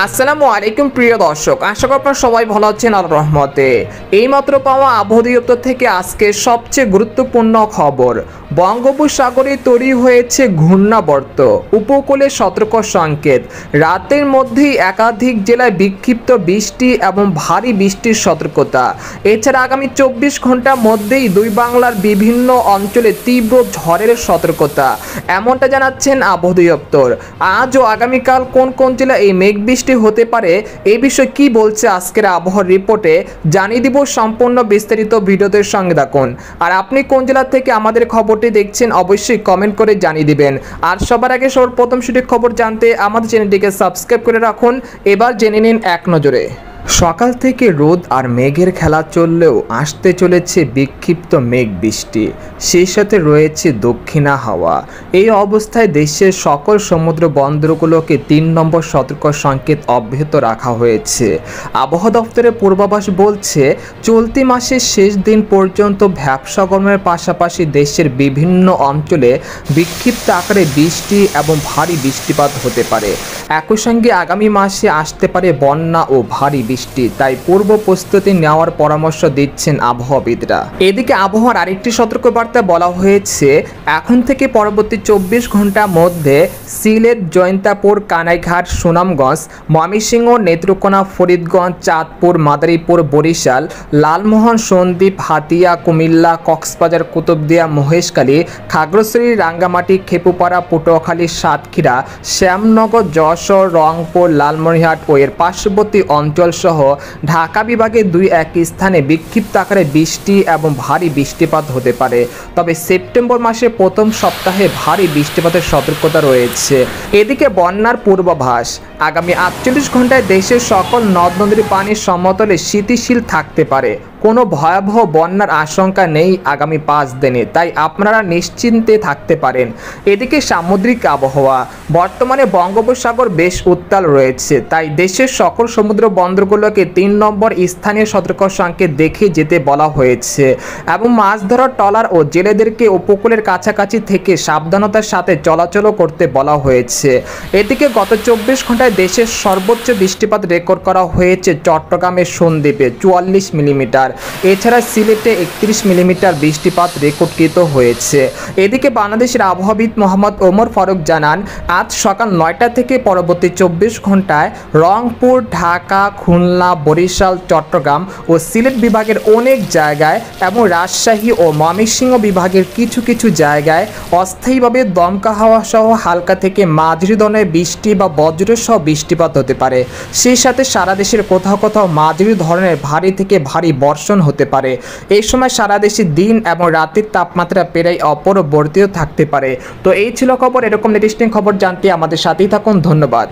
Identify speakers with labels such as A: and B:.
A: আসসালামু আলাইকুম প্রিয় দর্শক, আশা করি আপনারা সবাই ভালো আছেন আল্লাহর রহমতে। এইমাত্র পাওয়া আবহাওয়া দপ্তর থেকে আজকে সবচেয়ে গুরুত্বপূর্ণ খবর, বঙ্গোপসাগরে তৈরি হয়েছে ঘূর্ণাবর্ত, উপকূলে সতর্ক সংকেত। রাতের মধ্যেই একাধিক জেলায় বিক্ষিপ্ত বৃষ্টি এবং ভারী বৃষ্টির সতর্কতা। এছাড়া আগামী 24 ঘন্টার মধ্যেই দুই বাংলার বিভিন্ন অঞ্চলে তীব্র ঝড়ের সতর্কতা, এমনটা জানাচ্ছেন আবহাওয়া দপ্তর। আজ ও আগামীকাল কোন কোন জেলায় এই মেঘ বৃষ্টি হতে পারে, এই বিষয়ে কি বলছে আজকের আবহাওয়ার রিপোর্টে জানিয়ে দিব। সম্পূর্ণ বিস্তারিত ভিডিওতে সঙ্গে থাকুন। আর আপনি কোন জেলা থেকে আমাদের খবরটি দেখছেন অবশ্যই কমেন্ট করে জানিয়ে দিবেন। আর সবার আগে সর্বপ্রথম সঠিক খবর জানতে আমাদের চ্যানেলটিকে সাবস্ক্রাইব করে রাখুন। এবার জেনে নিন এক নজরে। সকাল থেকে রোদ আর মেঘের খেলা চললেও আসতে চলেছে বিক্ষিপ্ত মেঘ বৃষ্টি, সেই সাথে রয়েছে দক্ষিণা হাওয়া। এই অবস্থায় দেশের সকল সমুদ্র বন্দরগুলোকে 3 নম্বর সতর্ক সংকেত অব্যাহত রাখা হয়েছে। আবহাওয়া দপ্তরের পূর্বাভাস বলছে, চলতি মাসের শেষ দিন পর্যন্ত ভ্যাপসা গরমের পাশাপাশি দেশের বিভিন্ন অঞ্চলে বিক্ষিপ্ত আকারে বৃষ্টি এবং ভারী বৃষ্টিপাত হতে পারে। একই সঙ্গে আগামী মাসে আসতে পারে বন্যা ও ভারী বৃষ্টি, তাই পূর্ব প্রস্তুতি নেওয়ার পরামর্শ দিচ্ছেন আবহাওয়াবিদরা। এদিকে আবহাওয়ার আরেকটি সতর্কবার্তা বলা হয়েছে, এখন থেকে পরবর্তী 24 ঘন্টার মধ্যে সিলেট, জয়ন্তাপুর, কানাইঘাট, সুনামগঞ্জ, ময়মনসিংহ, নেত্রকোনা, ফরিদগঞ্জ, চাঁদপুর, মাদারীপুর, বরিশাল, লালমোহন, সন্দ্বীপ, হাতিয়া, কুমিল্লা, কক্সবাজার, কুতুবদিয়া, মহেশখালী, খাগড়াছড়ি, রাঙ্গামাটি, খেপুপাড়া, পটুয়াখালী, সাতক্ষীরা, শ্যামনগর, যশোর, রংপুর, লালমনিরহাট ও এর পার্শ্ববর্তী অঞ্চল সহ ঢাকা বিভাগে 2-1 স্থানে বিক্ষিপ্ত আকারে বৃষ্টি এবং ভারী বৃষ্টিপাত হতে পারে। তবে সেপ্টেম্বর মাসের প্রথম সপ্তাহে ভারী বৃষ্টিপাতের সতর্কতা রয়েছে। এদিকে বন্যার পূর্বাভাস, আগামী 48 ঘন্টায় দেশের সকল নদ নদীর পানি সমতলে স্থিতিশীল থাকতে পারে। কোনো ভয়াবহ বন্যার আশঙ্কা নেই আগামী 5 দিনে, তাই আপনারা নিশ্চিন্তে থাকতে পারেন। এদিকে সামুদ্রিক আবহাওয়া, বর্তমানে বঙ্গোপসাগর বেশ উত্তাল রয়েছে, তাই দেশের সকল সমুদ্র বন্দরগুলোকে 3 নম্বর স্থানীয় সতর্ক সংকেত দেখে যেতে বলা হয়েছে এবং মাছ ধরার ট্রলার ও জেলেদেরকে উপকূলের কাছাকাছি থেকে সাবধানতার সাথে চলাচল করতে বলা হয়েছে। এদিকে গত 24 ঘন্টায় দেশের সর্বোচ্চ বৃষ্টিপাত রেকর্ড করা হয়েছে চট্টগ্রামের সন্দ্বীপে 44 মিলিমিটার। এছাড়া সিলেটে 31 মিলিমিটার বৃষ্টিপাত রেকর্ডকৃত হয়েছে। এদিকে বাংলাদেশের আবহাওয়াবিদ মোহাম্মদ ওমর ফারুক জানান, আজ সকাল 9টা থেকে পরবর্তী 24 ঘন্টায় রংপুর, ঢাকা, খুলনা, বরিশাল, চট্টগ্রাম ও সিলেট বিভাগের অনেক জায়গায় এবং রাজশাহী ও ময়মনসিংহ বিভাগের কিছু কিছু জায়গায় অস্থায়ীভাবে দমকা হাওয়া সহ হালকা থেকে মাঝারি ধরনের বৃষ্টি বা বজ্রের সহ বৃষ্টিপাত হতে পারে। সেই সাথে সারা দেশের কোথাও কোথাও মাঝারি ধরনের ভারী থেকে ভারী বর্ষণ হতে পারে। এই সময় সারা দেশে দিন এবং রাতের তাপমাত্রা প্রায় অপরিবর্তিত থাকতে পারে। তো এই ছিল খবর। এরকম লেটেস্ট খবর জানতে আমাদের সাথেই থাকুন। ধন্যবাদ।